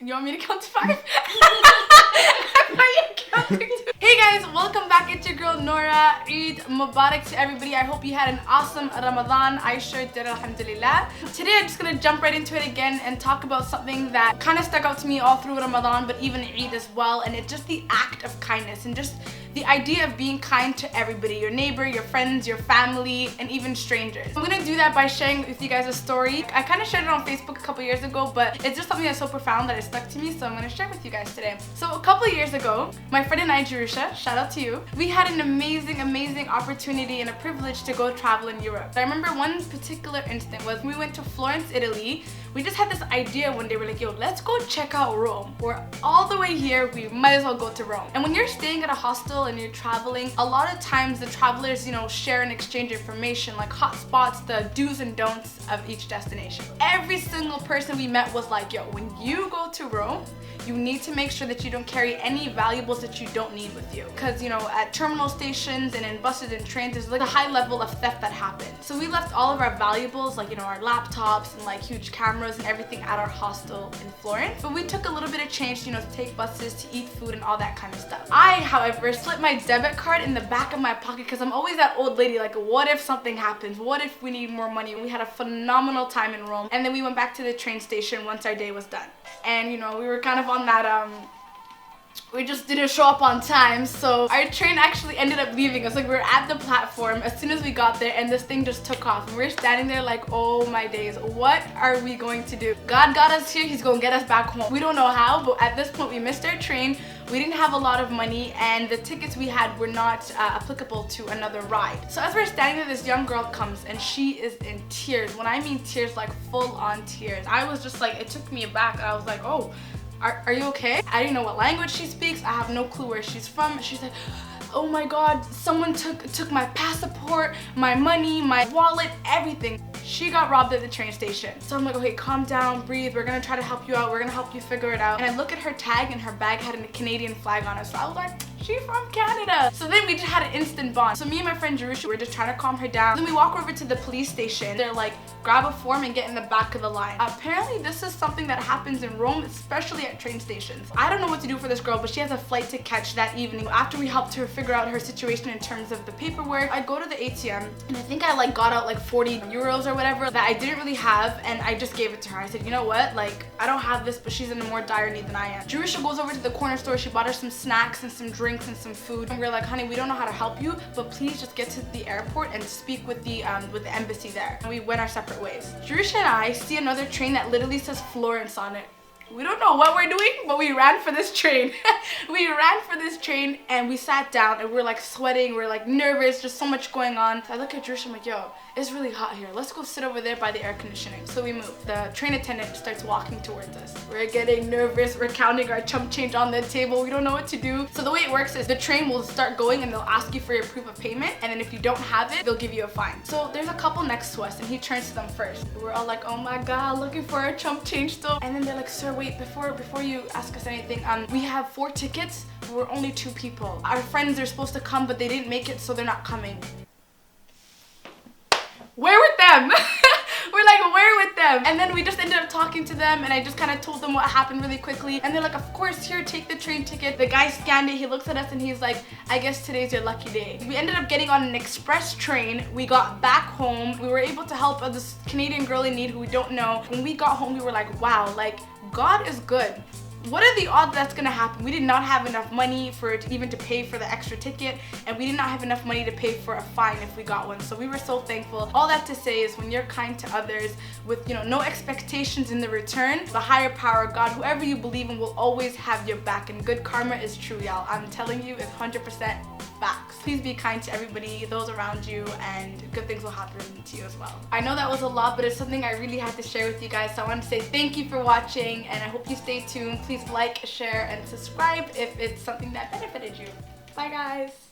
You want me to count to 5? Hey guys, welcome back. It's your girl Nora. Eid Mubarak to everybody. I hope you had an awesome Ramadan. I sure did, alhamdulillah. Today I'm just gonna jump right into it again and talk about something that kind of stuck out to me all through Ramadan, but even Eid as well. And it's just the act of kindness and just the idea of being kind to everybody, your neighbor, your friends, your family, and even strangers. I'm gonna do that by sharing with you guys a story. I kind of shared it on Facebook a couple years ago, but it's just something that's so profound that it stuck to me, so I'm gonna share it with you guys today. So a couple years ago, my friend and I, Jerusha, shout out to you, we had an amazing opportunity and a privilege to go travel in Europe. I remember one particular instant was we went to Florence, Italy. We just had this idea one day, we're like, yo, let's go check out Rome. We're all the way here, we might as well go to Rome. And when you're staying at a hostel and you're traveling, a lot of times the travelers, share and exchange information, like hot spots, the do's and don'ts of each destination. Every single person we met was like, yo, when you go to Rome, you need to make sure that you don't carry any valuables that you don't need with you. Because, at terminal stations and in buses and trains, there's like a high level of theft that happens. So we left all of our valuables, like, our laptops and like huge cameras and everything at our hostel in Florence. But we took a little bit of change, to take buses, to eat food and all that kind of stuff. I, however, slipped my debit card in the back of my pocket because I'm always that old lady, like, what if something happens? What if we need more money? We had a phenomenal time in Rome. And then we went back to the train station once our day was done. And, we were kind of on that, we just didn't show up on time, so our train actually ended up leaving us. Like, we were at the platform as soon as we got there, and this thing just took off. And we were standing there like, oh my days, what are we going to do? God got us here, he's gonna get us back home. We don't know how, but at this point we missed our train. We didn't have a lot of money, and the tickets we had were not applicable to another ride. So as we're standing there, this young girl comes, and she is in tears. When I mean tears, like full on tears. I was just like, it took me aback. I was like, oh, are you okay? I didn't know what language she speaks. I have no clue where she's from. She's like, oh my God, someone took my passport, my money, my wallet, everything. She got robbed at the train station. So I'm like, okay, calm down, breathe. We're gonna try to help you out. We're gonna help you figure it out. And I look at her tag, and her bag had a Canadian flag on it. So I was like, she's from Canada. So then we just had an instant bond. So me and my friend Jerusha were just trying to calm her down. Then we walk over to the police station. They're like, grab a form and get in the back of the line. Apparently this is something that happens in Rome, especially at train stations. I don't know what to do for this girl, but she has a flight to catch that evening. After we helped her figure out her situation in terms of the paperwork, I go to the ATM, and I think I got out like 40 euros or whatever that I didn't really have, and I just gave it to her. I said, you know what, like, I don't have this, but she's in a more dire need than I am. Jerusha goes over to the corner store. She bought her some snacks and some drinks and some food, and we're like, honey, we don't know how to help you, but please just get to the airport and speak with the embassy there. And we went our separate ways. Jerusha and I see another train that literally says Florence on it. We don't know what we're doing, but we ran for this train. We ran for this train, and we sat down, and we're like sweating, we're like nervous, just so much going on. So I look at Jerusha, I'm like, yo, it's really hot here. Let's go sit over there by the air conditioning. So we move. The train attendant starts walking towards us. We're getting nervous. We're counting our chump change on the table. We don't know what to do. So the way it works is the train will start going, and they'll ask you for your proof of payment. And then if you don't have it, they'll give you a fine. So there's a couple next to us, and he turns to them first. We're all like, oh my God, looking for our chump change still. And then they're like, sir, wait, before you ask us anything, we have 4 tickets. We're only 2 people. Our friends are supposed to come, but they didn't make it, so they're not coming. Where with them? We're like, where with them? And then we just ended up talking to them, and I just kind of told them what happened really quickly. And they're like, of course, here, take the train ticket. The guy scanned it. He looks at us, and he's like, I guess today's your lucky day. We ended up getting on an express train. We got back home. We were able to help this Canadian girl in need who we don't know. When we got home, we were like, wow, like, God is good. What are the odds that's gonna happen? We did not have enough money even to pay for the extra ticket, and we did not have enough money to pay for a fine if we got one. So we were so thankful. All that to say is, when you're kind to others with no expectations in the return, the higher power, God, whoever you believe in, will always have your back, and good karma is true, y'all. I'm telling you, it's 100% facts. Please be kind to everybody, those around you, and good things will happen to you as well. I know that was a lot, but it's something I really had to share with you guys. So I want to say thank you for watching, and I hope you stay tuned. Please like, share, and subscribe if it's something that benefited you. Bye guys.